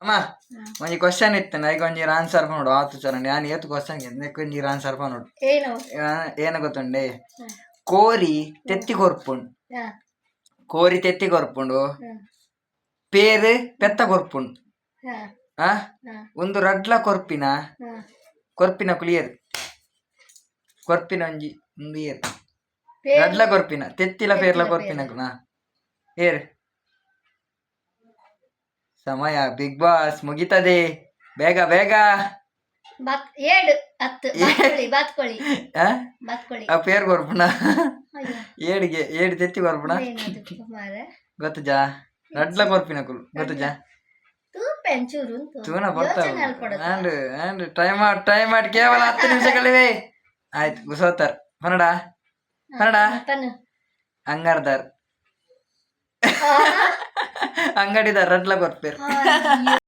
ಅಮ್ಮ ಒಂಜಿ ಕ್ವಶನ್ ಇತ್ತು ಈಗ ಒಂಜಿ ಆನ್ಸರ್ ನೋಡು ಆತು ಸರ ನಾನು ಏತು ಕ್ವಶನ್ ಒಂಜಿ ಆನ್ಸರ್ ನೋಡು ಏನು ಗೊತ್ತುಂಡೆ ಕೋರಿ ತೆತ್ತಿ ಕೊರ್ಪುಂಡು ಕೋರಿ ತೆತ್ತಿ ಕೊರ್ಪುಂಡು ಪೇರು ಪೆತ್ತ ಕೊರ್ಪುಂಡು ಒಂದು ರಡ್ಲ ಕೊರ್ಪಿನ ಕುಳಿಯರು ಕೊರ್ಪಿನ ಒಂಜಿ ಒಂದು ಏರು ರಡ್ಲ ಕೊರ್ಪಿನ ತೆತ್ತಿಲ ಪೇರ್ಲ ಕೊರ್ಪಿನ ಏರು ಸಮಯ ಬಿಗ್ ಬಾಸ್ ಮುಗಿತದೆ ಬೇಗ ಬೇಗ ಪೇರ್ ಕೊರ್ಪುಣ ಏಡು ತೆತ್ತಿ ಕೊರ್ಪುಣ ಗೊತ್ತುಜಾ ರಡ್ಲ ಕೊರ್ಪಿನ ಕುಲು ಗೊತ್ತುಜಾ ತೂನ ಬರ್ತಾವ ಟೈಮ್ ಮಾಡಿ ಕೇವಲ 10 ನಿಮಿಷಗಳಿವೆ ಆಯ್ತು ಗುಸೋತಾರ್ ಕನ್ನಡ ಅಂಗಡಿದಾರ್ ರಡ್ಲ ಕೊರ್ಪೇರ್